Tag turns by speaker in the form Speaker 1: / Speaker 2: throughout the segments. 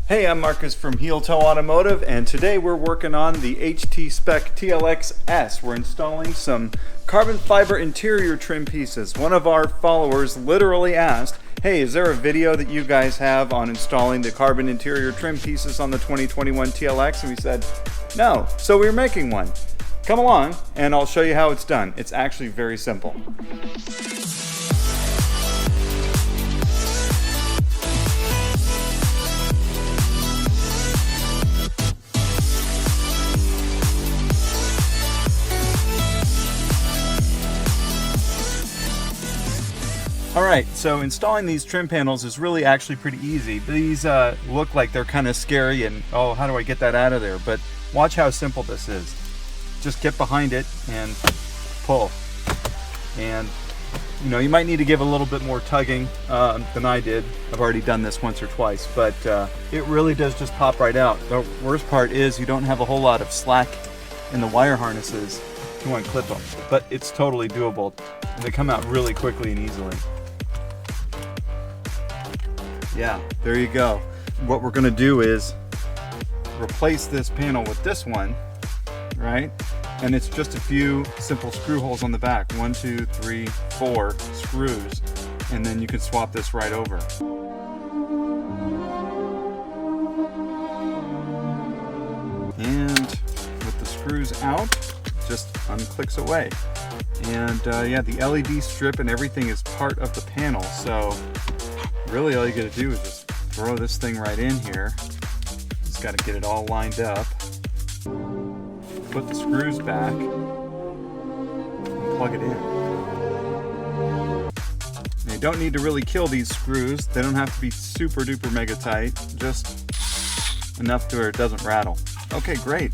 Speaker 1: Hey, I'm Marcus from Heel Toe Automotive, and today we're working on the HT Spec TLX S. We're installing some carbon fiber interior trim pieces. One of our followers literally asked, hey, is there a video that you guys have on installing the carbon interior trim pieces on the 2021 TLX? And we said, no. So we're making one. Come along and I'll show you how it's done. It's actually very simple. Alright, so installing these trim panels is really actually pretty easy. These look like they're kind of scary and, oh, how do I get that out of there? But watch how simple this is. Just get behind it and pull. And, you know, you might need to give a little bit more tugging than I did. I've already done this once or twice, but it really does just pop right out. The worst part is you don't have a whole lot of slack in the wire harnesses if you want to clip them, but it's totally doable. And they come out really quickly and easily. Yeah, there you go. What we're going to do is replace this panel with this one, right? And it's just a few simple screw holes on the back. 1, 2, 3, 4 screws. And then you can swap this right over. And with the screws out, just unclicks away. And yeah, the LED strip and everything is part of the panel. So really all you gotta do is just throw this thing right in here. Just gotta get it all lined up. Put the screws back and plug it in. Now you don't need to really kill these screws. They don't have to be super duper mega tight, just enough to where it doesn't rattle. Okay, great.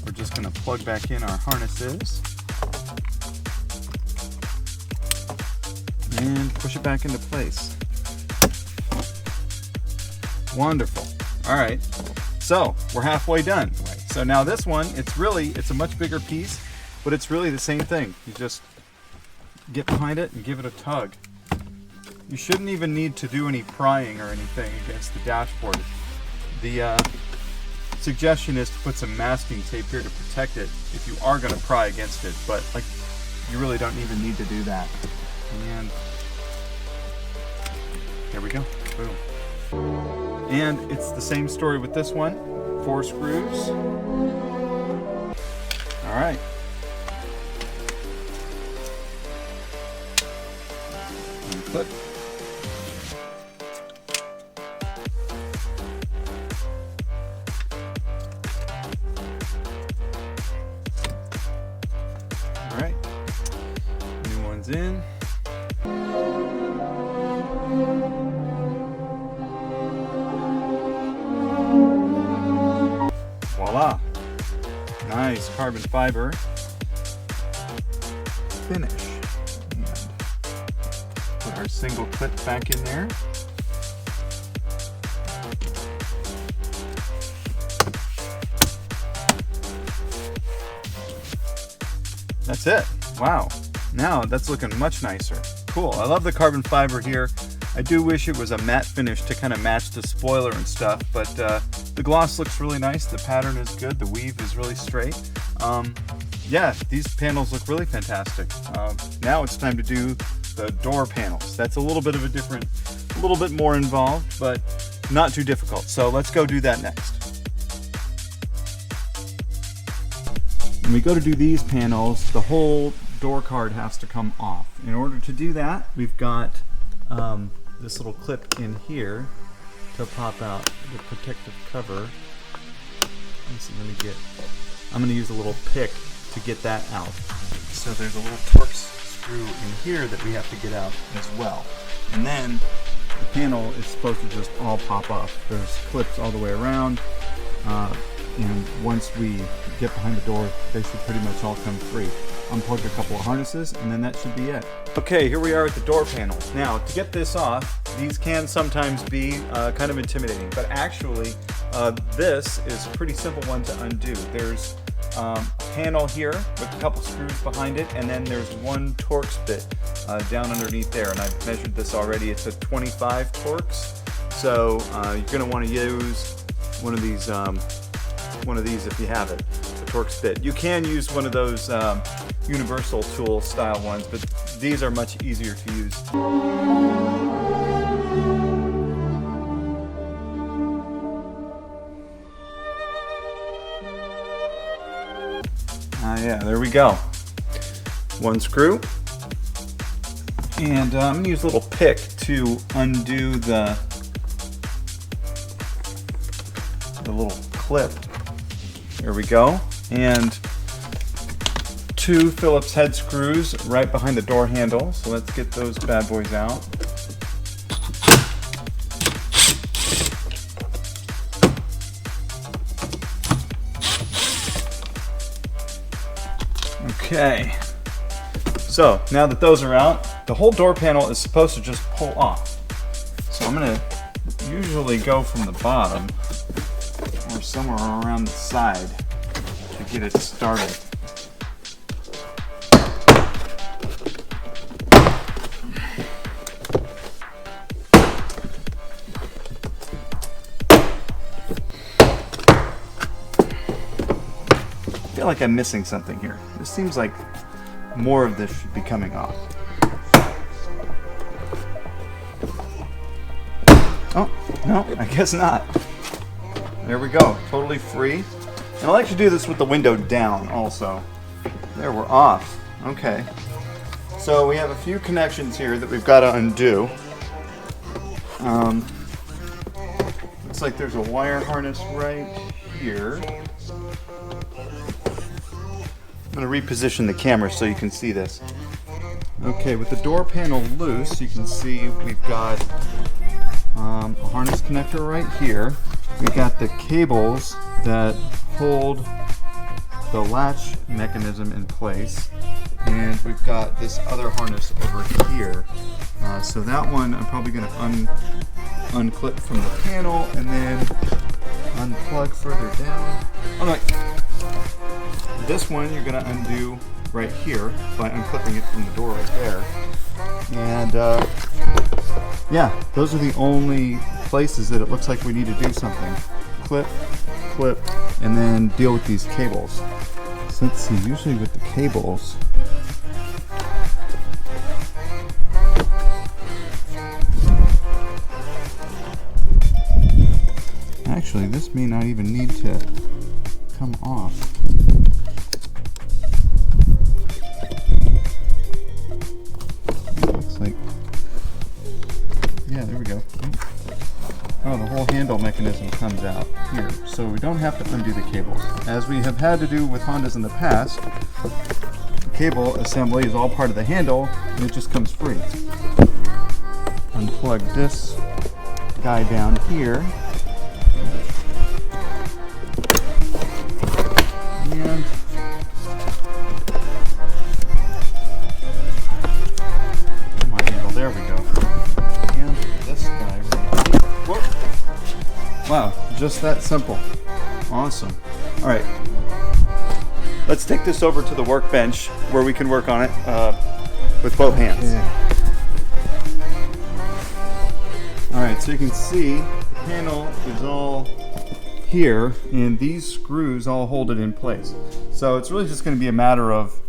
Speaker 1: We're just gonna plug back in our harnesses and push it back into place. Wonderful. All right, so we're halfway done. So now this one, it's a much bigger piece, but it's really the same thing. You just get behind it and give it a tug. You shouldn't even need to do any prying or anything against the dashboard. The suggestion is to put some masking tape here to protect it if you are going to pry against it, but like you really don't even need to do that. And there we go. Boom. And it's the same story with this one. 4 screws. All right. Unclip. All right. New one's in. Voila! Nice carbon fiber finish. And put our single clip back in there. That's it. Wow. Now that's looking much nicer. Cool. I love the carbon fiber here. I do wish it was a matte finish to kind of match the spoiler and stuff, but the gloss looks really nice. The pattern is good. The weave is really straight. Yeah, these panels look really fantastic. Now it's time to do the door panels. That's a little bit of a little bit more involved, but not too difficult. So let's go do that next. When we go to do these panels, the whole door card has to come off. In order to do that, we've got this little clip in here to pop out the protective cover. I'm going to use a little pick to get that out. So there's a little Torx screw in here that we have to get out as well. And then the panel is supposed to just all pop off. There's clips all the way around. And once we get behind the door, they should pretty much all come free. Unplug a couple of harnesses, and then that should be it. Okay, here we are at the door panels. Now, to get this off, these can sometimes be kind of intimidating, but actually, this is a pretty simple one to undo. There's a panel here with a couple screws behind it, and then there's one Torx bit down underneath there, and I've measured this already. It's a 25 Torx. So you're going to want to use one of these if you have it, the Torx bit. You can use one of those universal tool style ones, but these are much easier to use. Yeah, there we go. One screw. And I'm going to use a little pick to undo the little clip. There we go. And 2 Phillips head screws right behind the door handle. So let's get those bad boys out. Okay, so now that those are out, the whole door panel is supposed to just pull off. So I'm going to usually go from the bottom or somewhere around the side to get it started. I feel like I'm missing something here. This seems like more of this should be coming off. Oh, no, I guess not. There we go, totally free. And I like to do this with the window down also. There, we're off. Okay. So we have a few connections here that we've got to undo. Looks like there's a wire harness right here. I'm going to reposition the camera so you can see this. Okay, with the door panel loose, you can see we've got a harness connector right here. We've got the cables that hold the latch mechanism in place. And we've got this other harness over here. So that one I'm probably going to unclip from the panel and then unplug further down. Oh, no. This one you're going to undo right here by unclipping it from the door right there. And yeah, those are the only places that it looks like we need to do something. Clip, clip, and then deal with these cables. So let's see, usually with the cables, actually this may not even need to come off. Yeah, there we go. Oh, the whole handle mechanism comes out here, so we don't have to undo the cables. As we have had to do with Hondas in the past, the cable assembly is all part of the handle, and it just comes free. Unplug this guy down here. And come on, handle, there we go. Wow, just that simple. Awesome. All right, let's take this over to the workbench where we can work on it with both hands. Yeah. All right, so you can see the panel is all here and these screws all hold it in place. So it's really just going to be a matter of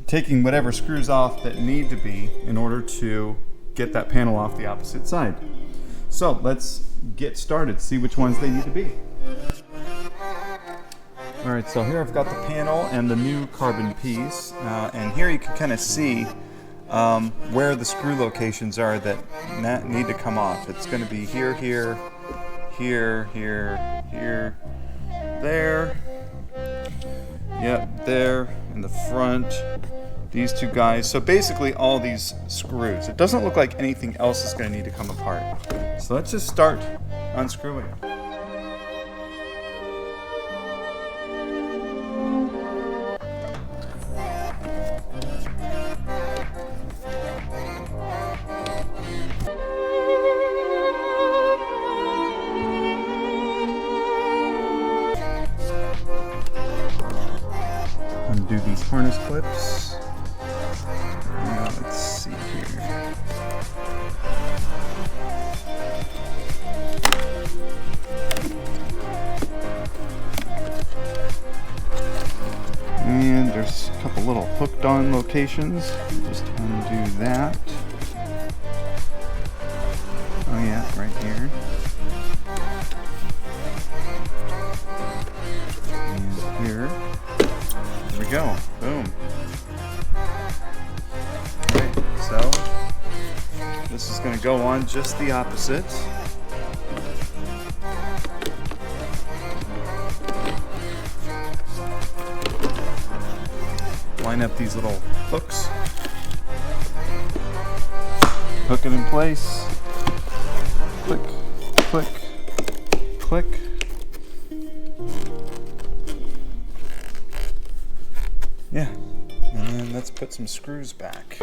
Speaker 1: taking whatever screws off that need to be in order to get that panel off the opposite side. So let's get started, see which ones they need to be. Alright, so here I've got the panel and the new carbon piece, and here you can kind of see where the screw locations are that need to come off. It's going to be here, here, here, here, here, there, yep, there, in the front, these two guys. So basically all these screws. It doesn't look like anything else is going to need to come apart. So let's just start unscrewing it. Undo these harness clips. Now let's see here. little hooked on locations. Just undo that. Oh yeah, right here. And here. There we go. Boom. Okay, so this is going to go on just the opposite. Line up these little hooks. Hook it in place. Click, click, click. Yeah, and then let's put some screws back.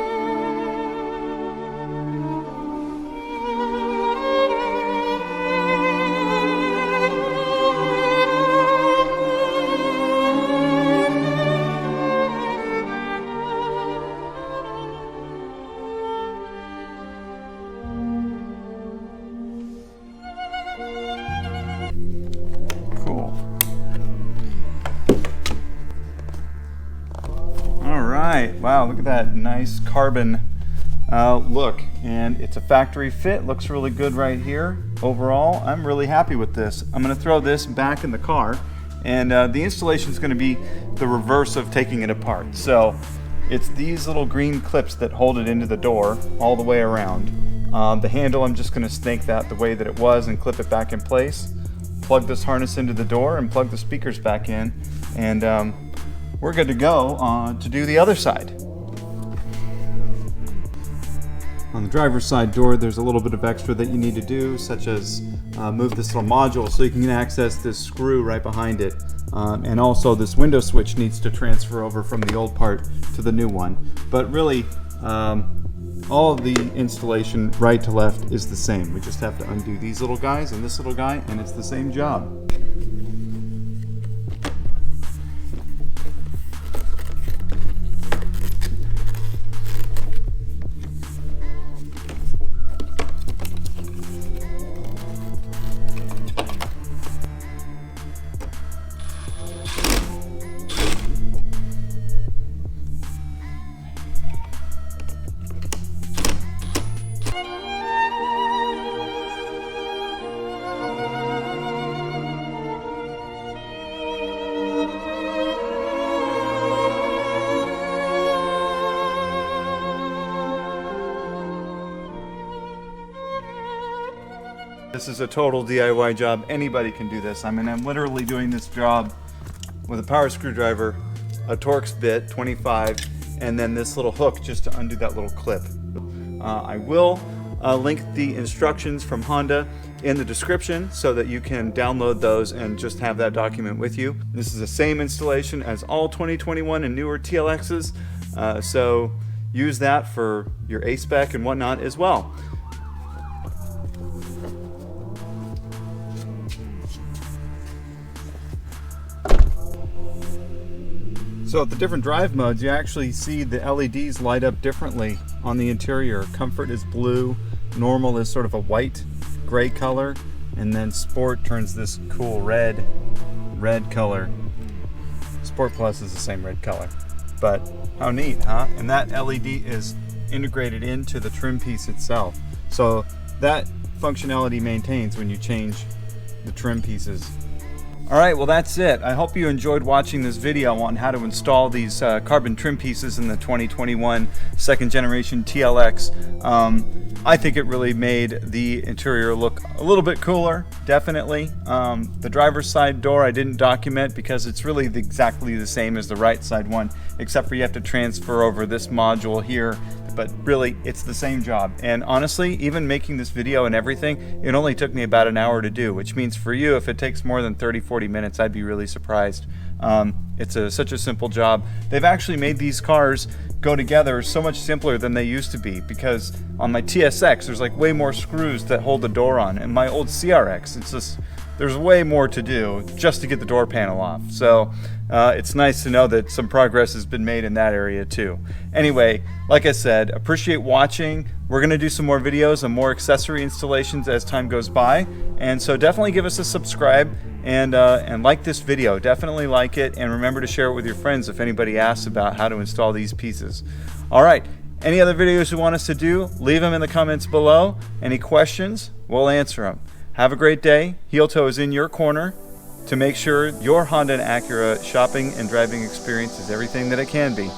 Speaker 1: Wow, look at that nice carbon look, and it's a factory fit. Looks really good right here. Overall, I'm really happy with this. I'm going to throw this back in the car, and the installation is going to be the reverse of taking it apart. So it's these little green clips that hold it into the door all the way around. The handle, I'm just going to snake that the way that it was and clip it back in place. Plug this harness into the door and plug the speakers back in, and we're good to go to do the other side. On the driver's side door, there's a little bit of extra that you need to do, such as move this little module so you can access this screw right behind it. And also this window switch needs to transfer over from the old part to the new one. But really, all of the installation right to left is the same. We just have to undo these little guys and this little guy, and it's the same job. This is a total DIY job. Anybody can do this. I mean, I'm literally doing this job with a power screwdriver, a Torx bit, 25, and then this little hook just to undo that little clip. I will link the instructions from Honda in the description so that you can download those and just have that document with you. This is the same installation as all 2021 and newer TLXs, so use that for your A-spec and whatnot as well. So at the different drive modes, you actually see the LEDs light up differently on the interior. Comfort is blue, normal is sort of a white gray color, and then Sport turns this cool red color. Sport Plus is the same red color. But how neat, huh? And that LED is integrated into the trim piece itself. So that functionality maintains when you change the trim pieces. Alright, well that's it. I hope you enjoyed watching this video on how to install these carbon trim pieces in the 2021 second generation TLX. I think it really made the interior look a little bit cooler, definitely. The driver's side door I didn't document because it's really exactly the same as the right side one, except for you have to transfer over this module here. But really, it's the same job. And honestly, even making this video and everything, it only took me about an hour to do, which means for you, if it takes more than 30-40 minutes, I'd be really surprised. It's such a simple job. They've actually made these cars go together so much simpler than they used to be, because on my TSX, there's like way more screws that hold the door on. And my old CRX, it's just there's way more to do just to get the door panel off. So it's nice to know that some progress has been made in that area too. Anyway, like I said, appreciate watching. We're going to do some more videos and more accessory installations as time goes by. And so definitely give us a subscribe and like this video. Definitely like it, and remember to share it with your friends if anybody asks about how to install these pieces. All right, any other videos you want us to do, leave them in the comments below. Any questions, we'll answer them. Have a great day. Heel Toe is in your corner to make sure your Honda and Acura shopping and driving experience is everything that it can be.